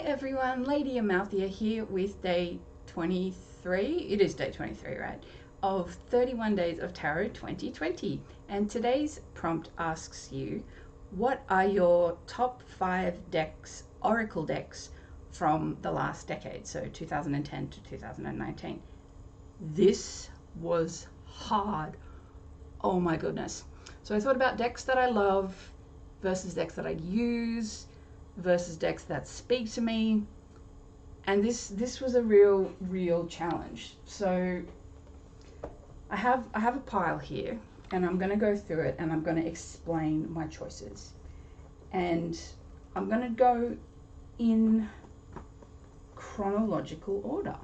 everyone, Lady Amalthea here with day 23, it is day 23, right, of 31 Days of Tarot 2020. And today's prompt asks you, what are your top 5 decks, oracle decks, from the last decade, so 2010 to 2019. This was hard. Oh my goodness. So I thought about decks that I love versus decks that I use versus decks that speak to me, and this was a real challenge. So I have a pile here, and I'm going to go through it and I'm going to explain my choices, and I'm going to go in chronological order.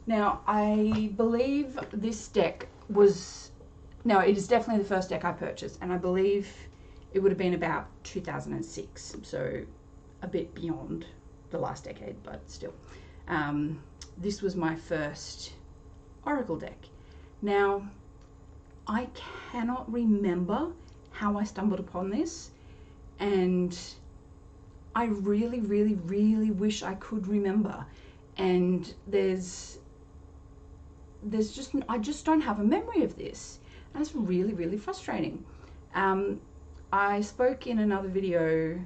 Now, I believe this deck was, no, it is definitely the first deck I purchased, and I believe it would have been about 2006, so a bit beyond the last decade, but still. This was my first oracle deck. Now, I cannot remember how I stumbled upon this, and I really wish I could remember. And I just don't have a memory of this. That's really frustrating. I spoke in another video,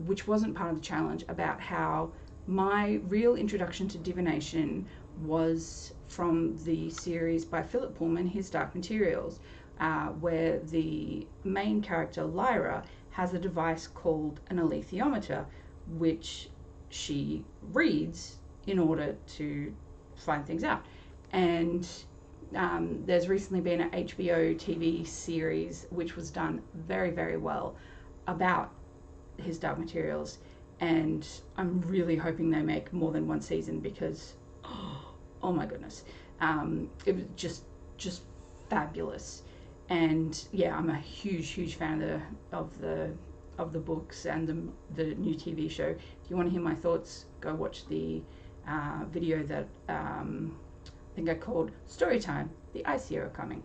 which wasn't part of the challenge, about how my real introduction to divination was from the series by Philip Pullman, His Dark Materials, where the main character, Lyra, has a device called an alethiometer, which she reads in order to find things out. And there's recently been an HBO TV series which was done very well about His Dark Materials, and I'm really hoping they make more than one season, because oh my goodness, it was just fabulous. And yeah, I'm a huge fan of the books and the new TV show. If you want to hear my thoughts, go watch the video that I think I called Storytime, the Ice Year Coming.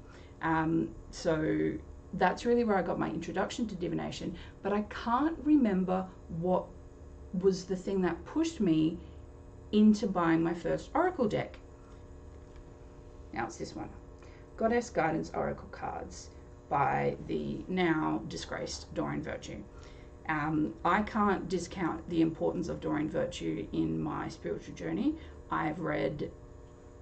So that's really where I got my introduction to divination, but I can't remember what was the thing that pushed me into buying my first oracle deck. Now it's this one, Goddess Guidance Oracle Cards by the now disgraced Doreen Virtue. I can't discount the importance of Doreen Virtue in my spiritual journey. I've read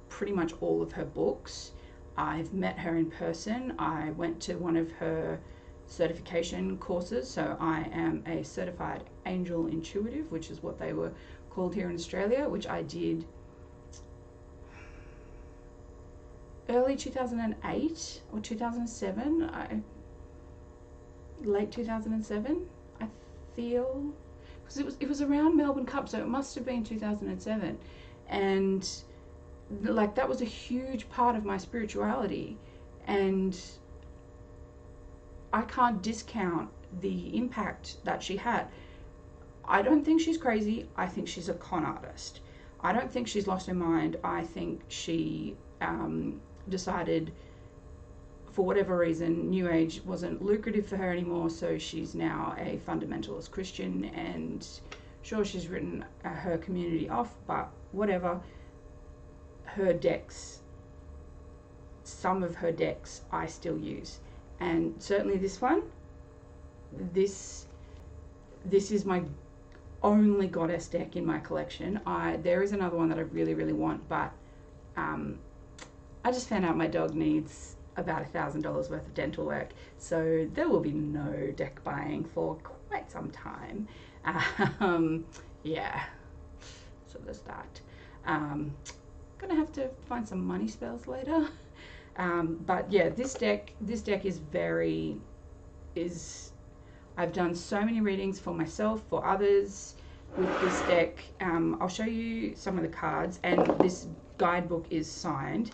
pretty much all of her books. I've met her in person. I went to one of her certification courses, so I am a certified angel intuitive, which is what they were called here in Australia, which I did early 2008 or 2007, late 2007, I feel, because it was around Melbourne Cup, so it must have been 2007, and like that was a huge part of my spirituality, and I can't discount the impact that she had. I don't think she's crazy. I think she's a con artist. I don't think she's lost her mind. I think she decided, for whatever reason, New Age wasn't lucrative for her anymore, so she's now a fundamentalist Christian, and sure, she's written her community off, but whatever. Her decks, some of her decks I still use, and certainly this one, this is my only goddess deck in my collection. There is another one that I really want, but I just found out my dog needs about $1,000 worth of dental work, so there will be no deck buying for quite some time. Yeah, so there's that. Gonna have to find some money spells later. But yeah, this deck is I've done so many readings for myself, for others with this deck. I'll show you some of the cards, and this guidebook is signed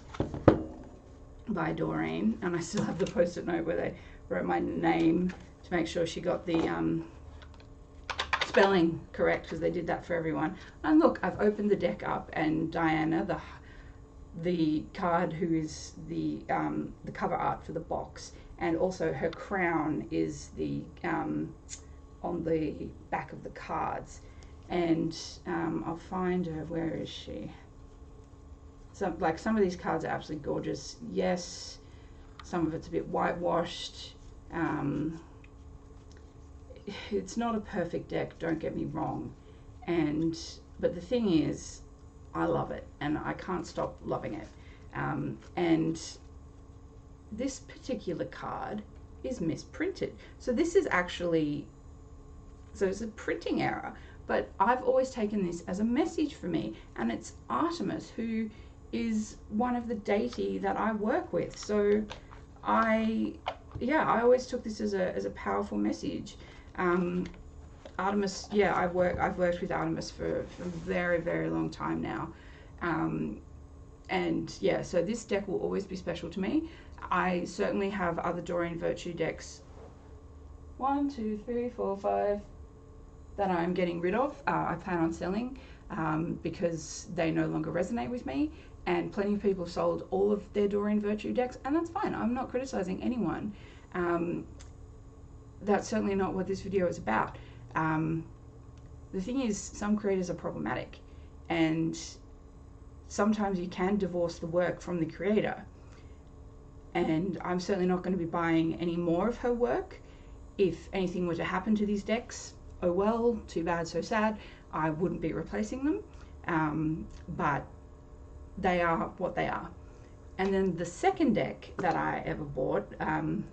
by Doreen, and I still have the post-it note where they wrote my name to make sure she got the spelling correct, because they did that for everyone. And look, I've opened the deck up, and Diana, the card who is the cover art for the box, and also her crown is the on the back of the cards. And I'll find her. Where is she? So, like, some of these cards are absolutely gorgeous. Yes, some of it's a bit whitewashed. It's not a perfect deck, don't get me wrong. But the thing is, I love it, and I can't stop loving it. And this particular card is misprinted. So this is actually, so it's a printing error, but I've always taken this as a message for me, and it's Artemis, who is one of the deity that I work with. So I always took this as a powerful message. Artemis, yeah, I've worked with Artemis for a very, very long time now. And yeah, so this deck will always be special to me. I certainly have other Doreen Virtue decks, 1, 2, 3, 4, 5, that I'm getting rid of. I plan on selling because they no longer resonate with me, and plenty of people sold all of their Doreen Virtue decks, and that's fine. I'm not criticizing anyone. That's certainly not what this video is about. The thing is, some creators are problematic, and sometimes you can divorce the work from the creator. And I'm certainly not going to be buying any more of her work. If anything were to happen to these decks, oh well, too bad, so sad. I wouldn't be replacing them, but they are what they are. And then the second deck that I ever bought,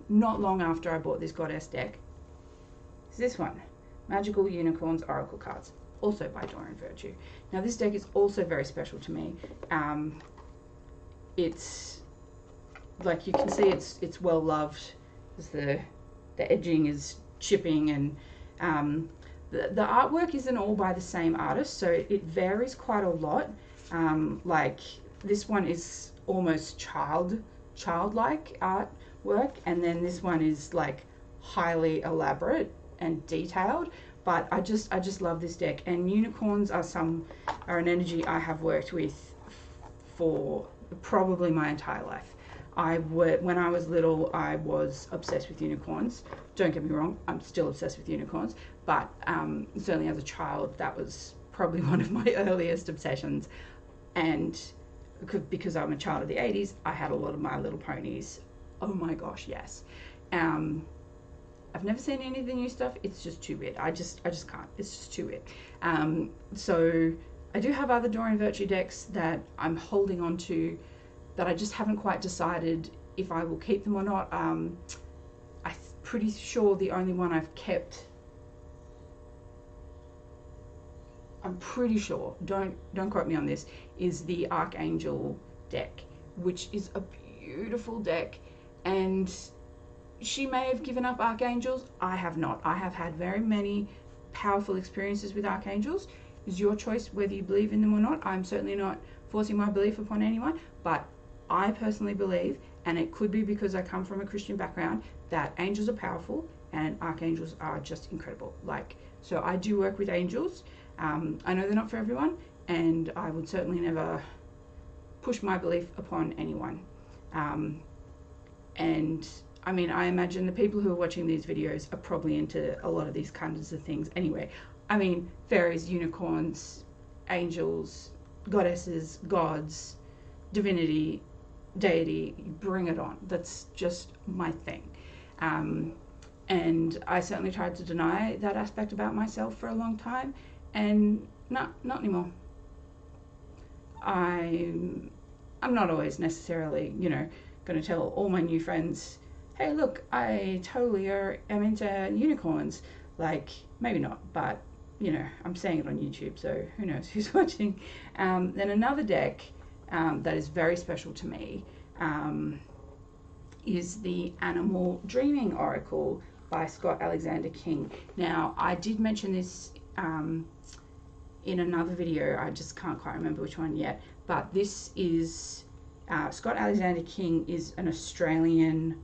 not long after I bought this Goddess deck, is this one, Magical Unicorns Oracle Cards, also by Doreen Virtue. Now this deck is also very special to me. It's, like you can see, it's well loved. The edging is chipping, and the artwork isn't all by the same artist, so it varies quite a lot. Like this one is almost childlike artwork, and then this one is like highly elaborate and detailed. But I just love this deck, and unicorns are an energy I have worked with for probably my entire life. When I was little, I was obsessed with unicorns. Don't get me wrong, I'm still obsessed with unicorns, but certainly as a child, that was probably one of my earliest obsessions. And because I'm a child of the 80s, I had a lot of My Little Ponies. Oh my gosh, yes. I've never seen any of the new stuff. It's just too weird. I just can't. It's just too weird. So I do have other Doreen Virtue decks that I'm holding on to, that I just haven't quite decided if I will keep them or not. I'm pretty sure the only one I've kept, I'm pretty sure, don't quote me on this, is the Archangel deck, which is a beautiful deck. And she may have given up Archangels. I have not. I have had very many powerful experiences with Archangels. It's your choice whether you believe in them or not. I'm certainly not forcing my belief upon anyone, but I personally believe, and it could be because I come from a Christian background, that angels are powerful and archangels are just incredible. So I do work with angels. I know they're not for everyone, and I would certainly never push my belief upon anyone. And I mean, I imagine the people who are watching these videos are probably into a lot of these kinds of things anyway. I mean, fairies, unicorns, angels, goddesses, gods, divinity, deity, bring it on. That's just my thing. And I certainly tried to deny that aspect about myself for a long time, and not anymore. I'm not always necessarily, going to tell all my new friends, hey, look, I totally am into unicorns. Maybe not, but, I'm saying it on YouTube, so who knows who's watching. Then another deck that is very special to me is the Animal Dreaming Oracle by Scott Alexander King. Now, I did mention this in another video. I just can't quite remember which one yet, but this is Scott Alexander King is an Australian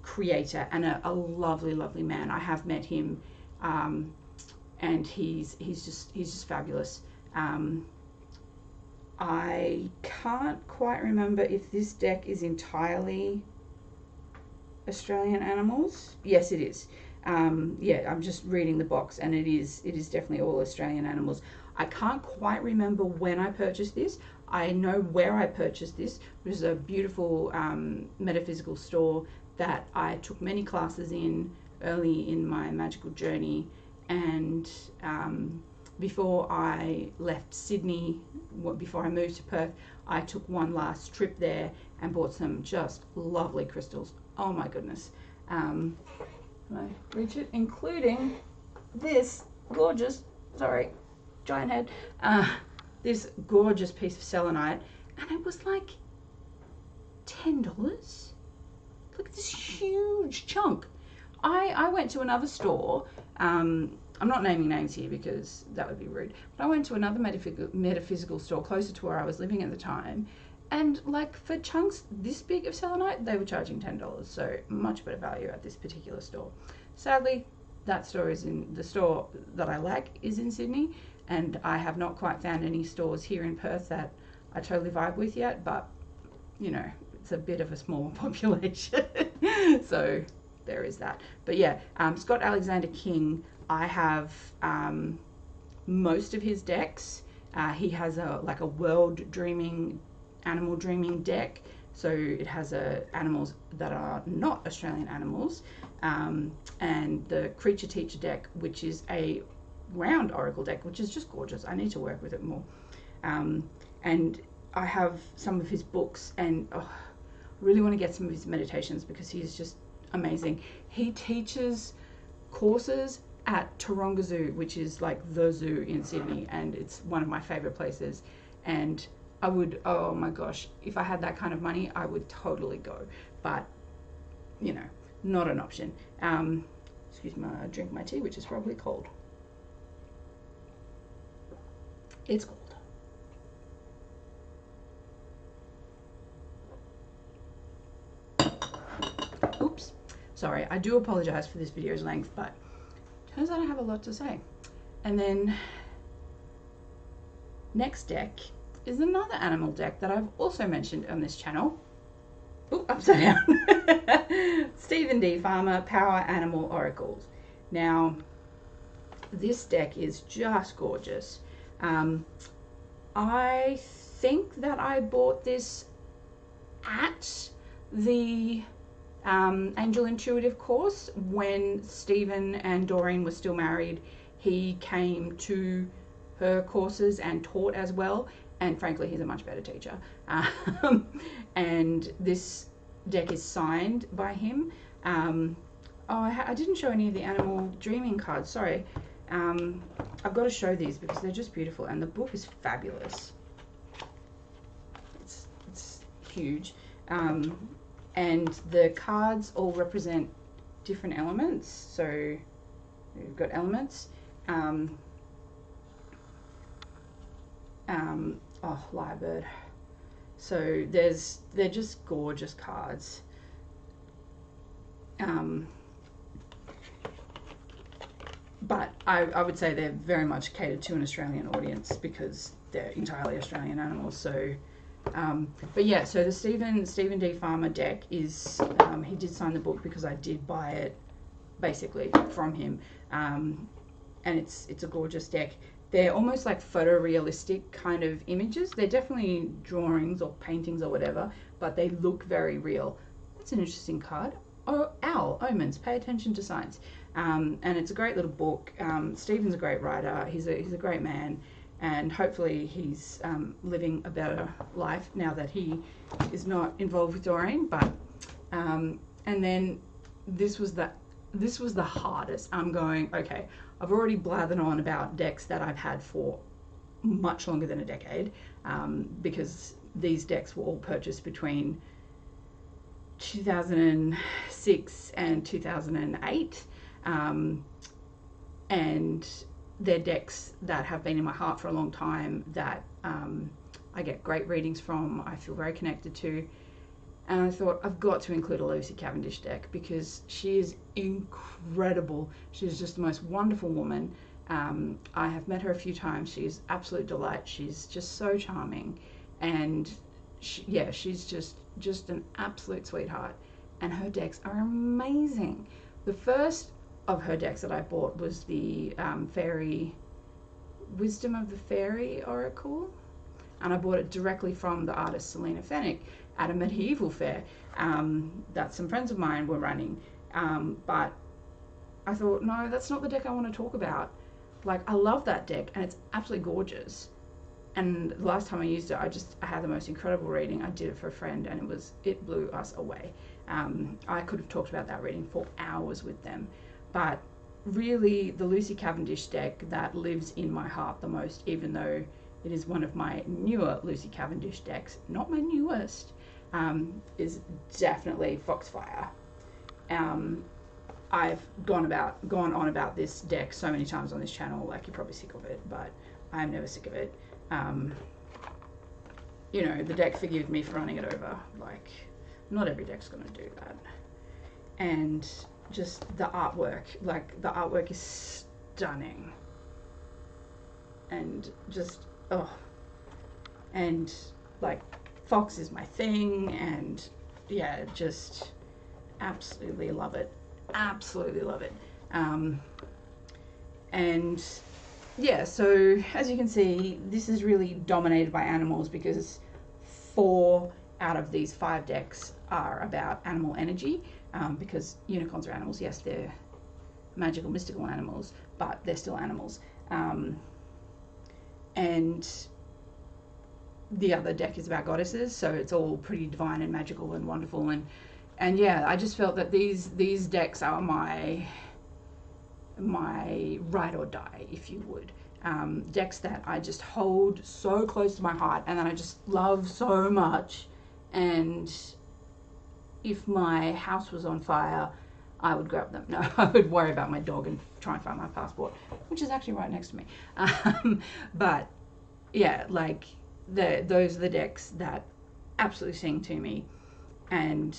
creator and a lovely, lovely man. I have met him, and he's just fabulous. I can't quite remember if this deck is entirely Australian animals. Yes, it is. Yeah, I'm just reading the box, and it is definitely all Australian animals. I can't quite remember when I purchased this. I know where I purchased this, which is a beautiful metaphysical store that I took many classes in early in my magical journey. And before I left Sydney, before I moved to Perth, I took one last trip there and bought some just lovely crystals. Oh my goodness. Can I reach it? Including this gorgeous, sorry, giant head, this gorgeous piece of selenite, and it was like $10. Look at this huge chunk. I went to another store. I'm not naming names here because that would be rude, but I went to another metaphysical store closer to where I was living at the time, and like for chunks this big of selenite, they were charging $10. So much better value at this particular store. Sadly, that store is in the store that I like is in Sydney, and I have not quite found any stores here in Perth that I totally vibe with yet, but you know, it's a bit of a small population. So there is that. But yeah, Scott Alexander King, I have most of his decks. He has a world dreaming, animal dreaming deck. So it has animals that are not Australian animals, and the creature teacher deck, which is a round oracle deck, which is just gorgeous. I need to work with it more. And I have some of his books, and I really want to get some of his meditations because he is just amazing. He teaches courses at Taronga Zoo, which is like the zoo in Sydney, and it's one of my favorite places. And I would, oh my gosh, if I had that kind of money, I would totally go, but you know, not an option. Excuse me, I drink my tea, which is probably cold. It's cold. Oops, sorry, I do apologize for this video's length, but turns out I have a lot to say. And then next deck is another animal deck that I've also mentioned on this channel. Ooh, upside down. Stephen D. Farmer Power Animal Oracles. Now, this deck is just gorgeous. I think that I bought this at the Angel Intuitive course when Stephen and Doreen were still married. He came to her courses and taught as well, and frankly he's a much better teacher. And this deck is signed by him. I didn't show any of the animal dreaming cards, sorry. I've got to show these because they're just beautiful, and the book is fabulous. It's huge. And the cards all represent different elements. So we've got elements. Oh, Lyrebird. So they're just gorgeous cards. But I would say they're very much catered to an Australian audience because they're entirely Australian animals. So, but yeah, so the Stephen D. Farmer deck is, he did sign the book because I did buy it basically from him. And it's a gorgeous deck. They're almost like photorealistic kind of images. They're definitely drawings or paintings or whatever, but they look very real. That's an interesting card. Oh, Owl, Omens, pay attention to signs. And it's a great little book. Stephen's a great writer. He's a great man, and hopefully he's living a better life now that he is not involved with Doreen. But and then this was the hardest. I'm going, okay, I've already blathered on about decks that I've had for much longer than a decade, because these decks were all purchased between 2006 and 2008, and they're decks that have been in my heart for a long time, that I get great readings from, I feel very connected to. And I thought, I've got to include a Lucy Cavendish deck because she is incredible. She's just the most wonderful woman. I have met her a few times. She's absolute delight. She's just so charming, and she's just an absolute sweetheart. And her decks are amazing. The first of her decks that I bought was the Fairy Wisdom of the Fairy Oracle, and I bought it directly from the artist Selena Fennick at a medieval fair that some friends of mine were running. But I thought, no, that's not the deck I want to talk about. Like, I love that deck and it's absolutely gorgeous. And the last time I used it, I had the most incredible reading. I did it for a friend and it blew us away. I could have talked about that reading for hours with them. But really, the Lucy Cavendish deck that lives in my heart the most, even though it is one of my newer Lucy Cavendish decks, not my newest, is definitely Foxfire. I've gone on about this deck so many times on this channel, like you're probably sick of it, but I'm never sick of it. You know, the deck forgives me for running it over. Like, not every deck's gonna do that. And just the artwork, like the artwork is stunning. And just, oh, and like Fox is my thing, and yeah, just absolutely love it. Absolutely love it. And yeah, so as you can see, this is really dominated by animals because 4 out of these 5 decks are about animal energy, because unicorns are animals. Yes, they're magical, mystical animals, but they're still animals. And the other deck is about goddesses, so it's all pretty divine and magical and wonderful. And yeah, I just felt that these decks are my ride or die, if you would. Decks that I just hold so close to my heart and that I just love so much. And if my house was on fire, I would grab them. No, I would worry about my dog and try and find my passport, which is actually right next to me. But yeah, like those are the decks that absolutely sing to me. And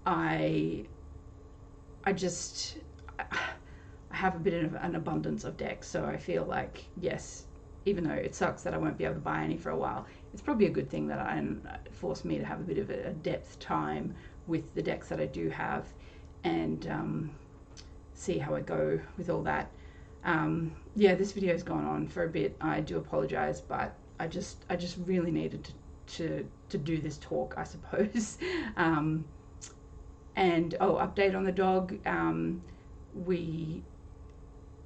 I have a bit of an abundance of decks, so I feel like, yes, even though it sucks that I won't be able to buy any for a while, it's probably a good thing that forced me to have a bit of a depth time with the decks that I do have, and see how I go with all that. Yeah, this video's gone on for a bit. I do apologize, but I just really needed to do this talk, I suppose. And update on the dog. We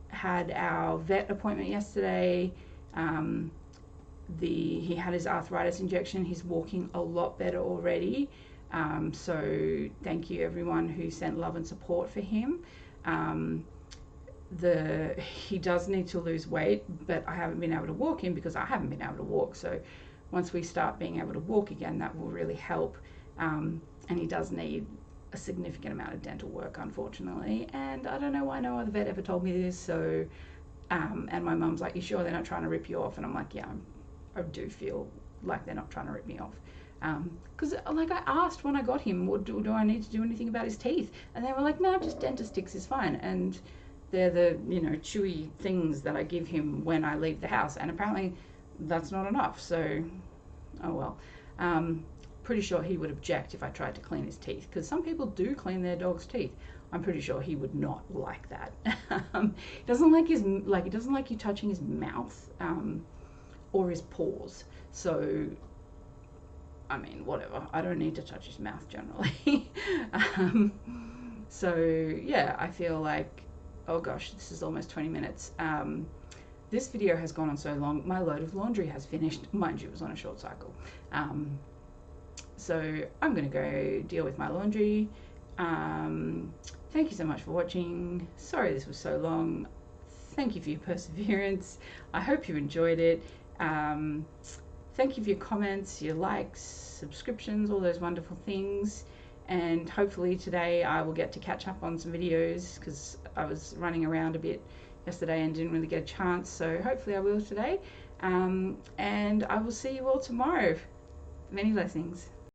had our vet appointment yesterday. He had his arthritis injection. He's walking a lot better already. So thank you everyone who sent love and support for him. He does need to lose weight, but I haven't been able to walk him because I haven't been able to walk. So once we start being able to walk again, that will really help. And he does need a significant amount of dental work, unfortunately. And I don't know why no other vet ever told me this. So, and my mum's like, "You sure they're not trying to rip you off?" And I'm like, "Yeah, I do feel like they're not trying to rip me off." Because like I asked when I got him, do I need to do anything about his teeth? And they were like, "No, just Dentastix is fine." And they're the, chewy things that I give him when I leave the house. And apparently that's not enough. So, oh well. Pretty sure he would object if I tried to clean his teeth, because some people do clean their dog's teeth. I'm pretty sure he would not like that. He doesn't like he doesn't like you touching his mouth, or his paws. So, I mean, whatever. I don't need to touch his mouth generally. So yeah, I feel like, oh gosh, this is almost 20 minutes. This video has gone on so long. My load of laundry has finished. Mind you, it was on a short cycle. So I'm going to go deal with my laundry. Thank you so much for watching. Sorry this was so long. Thank you for your perseverance. I hope you enjoyed it. Thank you for your comments, your likes, subscriptions, all those wonderful things. And hopefully today I will get to catch up on some videos, because I was running around a bit yesterday and didn't really get a chance. So hopefully I will today. And I will see you all tomorrow. Many blessings.